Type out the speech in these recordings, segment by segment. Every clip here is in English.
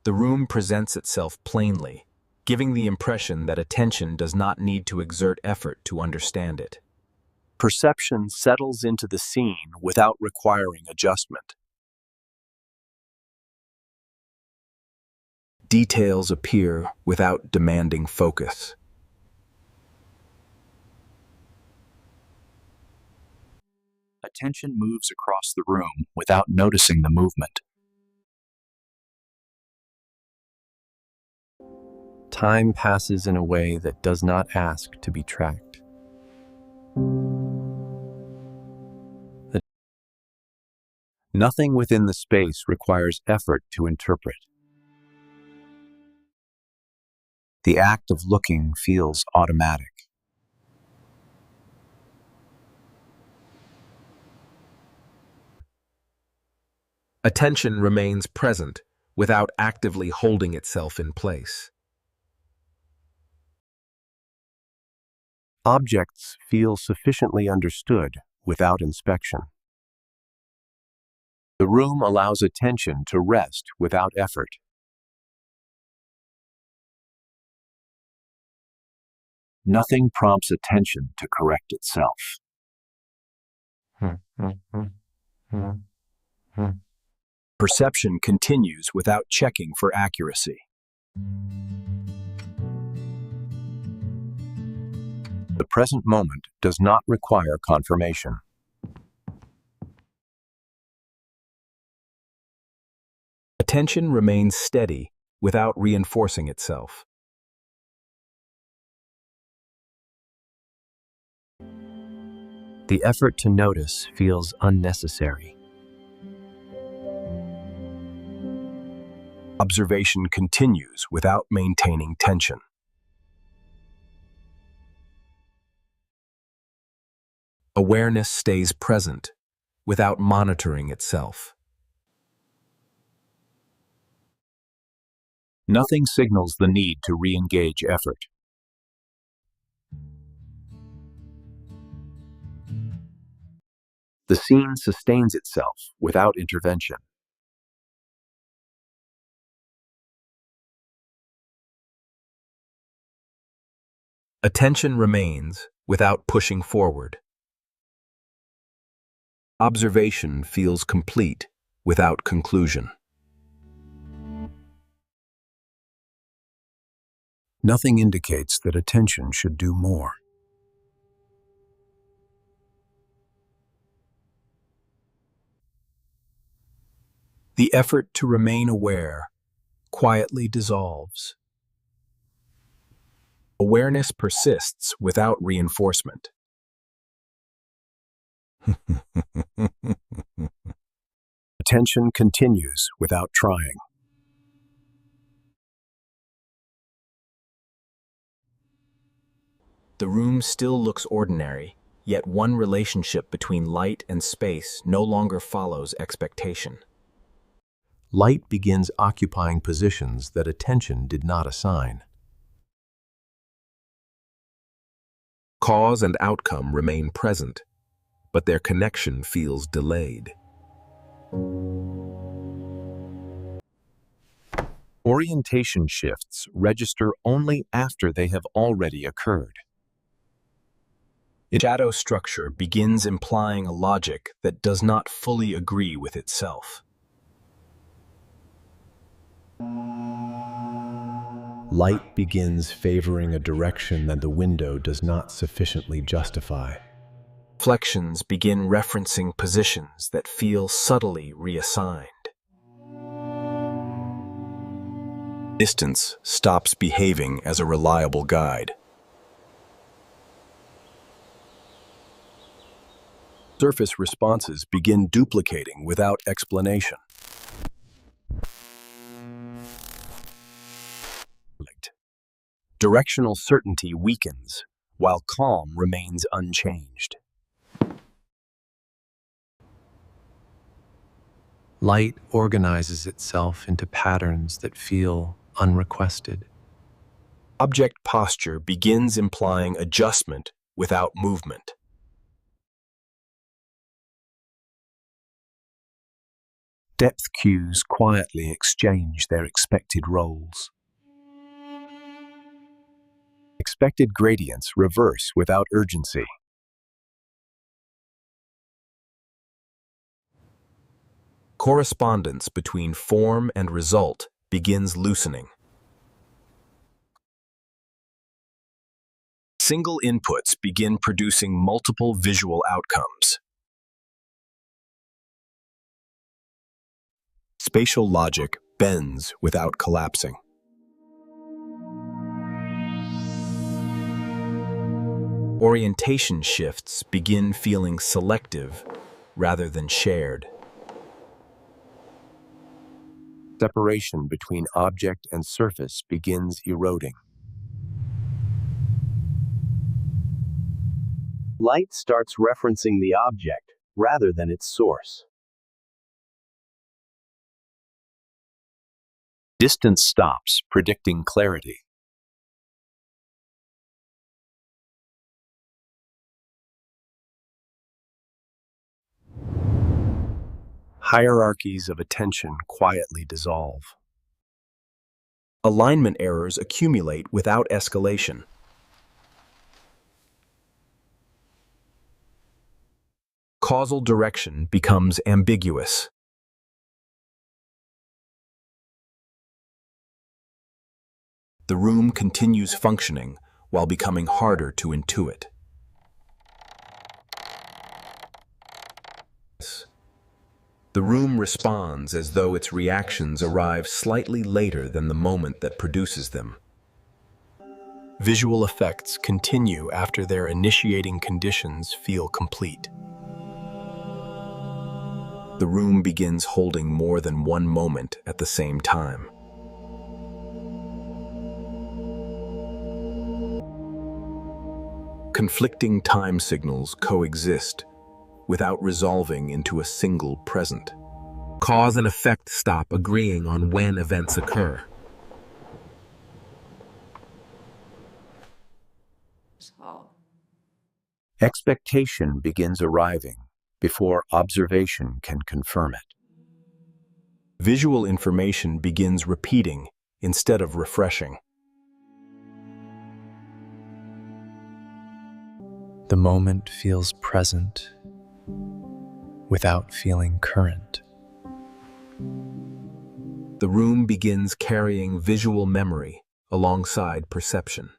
The room presents itself plainly, giving the impression that attention does not need to exert effort to understand it. Perception settles into the scene without requiring adjustment. Details appear without demanding focus. Attention moves across the room without noticing the movement. Time passes in a way that does not ask to be tracked. Nothing within the space requires effort to interpret. The act of looking feels automatic. Attention remains present without actively holding itself in place. Objects feel sufficiently understood without inspection. The room allows attention to rest without effort. Nothing prompts attention to correct itself. Perception continues without checking for accuracy. The present moment does not require confirmation. Attention remains steady without reinforcing itself. The effort to notice feels unnecessary. Observation continues without maintaining tension. Awareness stays present without monitoring itself. Nothing signals the need to re-engage effort. The scene sustains itself without intervention. Attention remains without pushing forward. Observation feels complete without conclusion. Nothing indicates that attention should do more. The effort to remain aware quietly dissolves. Awareness persists without reinforcement. Attention continues without trying. The room still looks ordinary, yet one relationship between light and space no longer follows expectation. Light begins occupying positions that attention did not assign. Cause and outcome remain present, but their connection feels delayed. Orientation shifts register only after they have already occurred. Shadow structure begins implying a logic that does not fully agree with itself. Light begins favoring a direction that the window does not sufficiently justify. Reflections begin referencing positions that feel subtly reassigned. Distance stops behaving as a reliable guide. Surface responses begin duplicating without explanation. Directional certainty weakens, while calm remains unchanged. Light organizes itself into patterns that feel unrequested. Object posture begins implying adjustment without movement. Depth cues quietly exchange their expected roles. Expected gradients reverse without urgency. Correspondence between form and result begins loosening. Single inputs begin producing multiple visual outcomes. Spatial logic bends without collapsing. Orientation shifts begin feeling selective rather than shared. Separation between object and surface begins eroding. Light starts referencing the object rather than its source. Distance stops predicting clarity. Hierarchies of attention quietly dissolve. Alignment errors accumulate without escalation. Causal direction becomes ambiguous. The room continues functioning while becoming harder to intuit. The room responds as though its reactions arrive slightly later than the moment that produces them. Visual effects continue after their initiating conditions feel complete. The room begins holding more than one moment at the same time. Conflicting time signals coexist without resolving into a single present. Cause and effect stop agreeing on when events occur. Expectation begins arriving before observation can confirm it. Visual information begins repeating instead of refreshing. The moment feels present without feeling current. The room begins carrying visual memory alongside perception.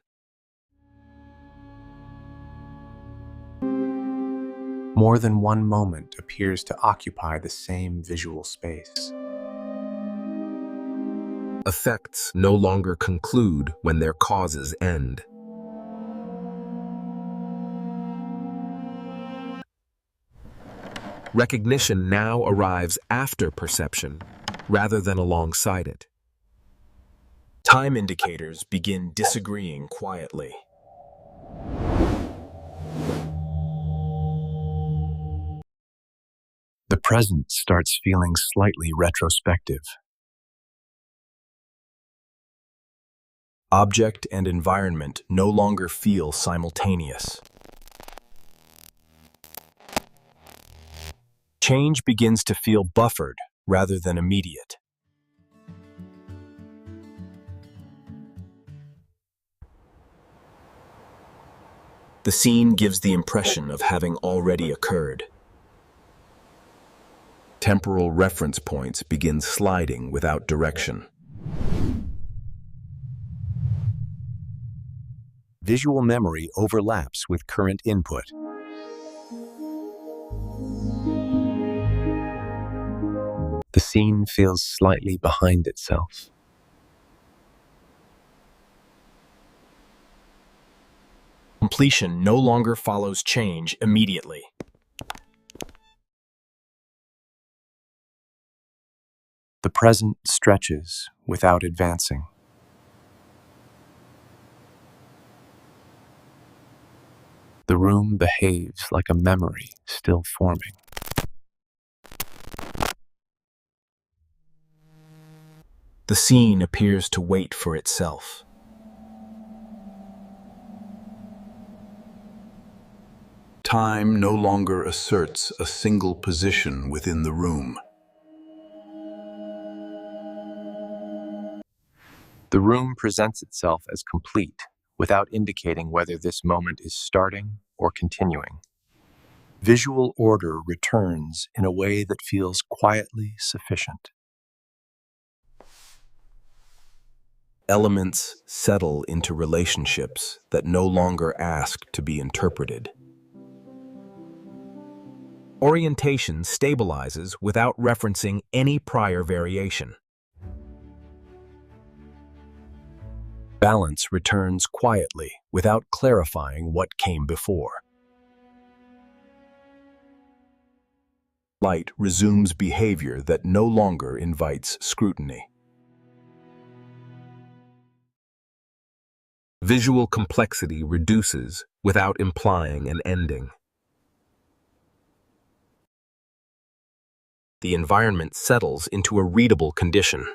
More than one moment appears to occupy the same visual space. Effects no longer conclude when their causes end. Recognition now arrives after perception, rather than alongside it. Time indicators begin disagreeing quietly. The present starts feeling slightly retrospective. Object and environment no longer feel simultaneous. Change begins to feel buffered rather than immediate. The scene gives the impression of having already occurred. Temporal reference points begin sliding without direction. Visual memory overlaps with current input. The scene feels slightly behind itself. Completion no longer follows change immediately. The present stretches without advancing. The room behaves like a memory still forming. The scene appears to wait for itself. Time no longer asserts a single position within the room. The room presents itself as complete, without indicating whether this moment is starting or continuing. Visual order returns in a way that feels quietly sufficient. Elements settle into relationships that no longer ask to be interpreted. Orientation stabilizes without referencing any prior variation. Balance returns quietly without clarifying what came before. Light resumes behavior that no longer invites scrutiny. Visual complexity reduces without implying an ending. The environment settles into a readable condition.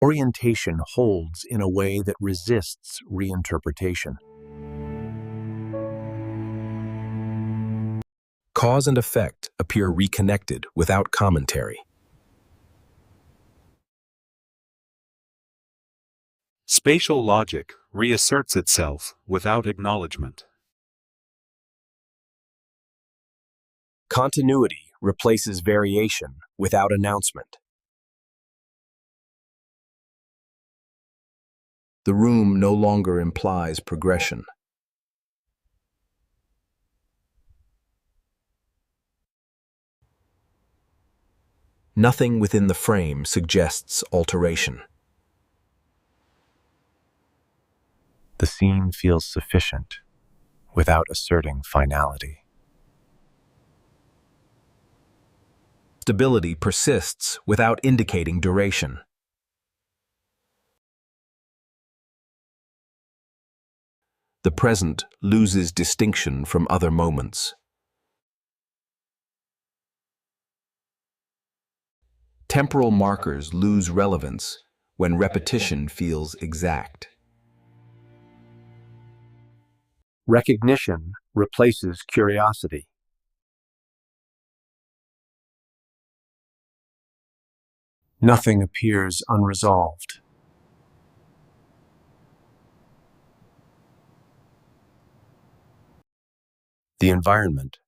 Orientation holds in a way that resists reinterpretation. Cause and effect appear reconnected without commentary. Spatial logic reasserts itself without acknowledgement. Continuity replaces variation without announcement. The room no longer implies progression. Nothing within the frame suggests alteration. The scene feels sufficient without asserting finality. Stability persists without indicating duration. The present loses distinction from other moments. Temporal markers lose relevance when repetition feels exact. Recognition replaces curiosity. Nothing appears unresolved. The environment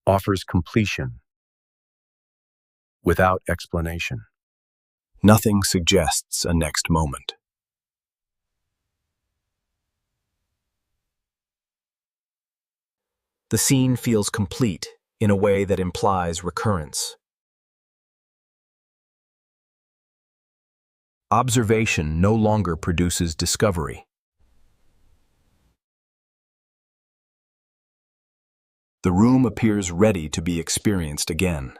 offers completion without explanation. Nothing suggests a next moment. The scene feels complete in a way that implies recurrence. Observation no longer produces discovery. The room appears ready to be experienced again.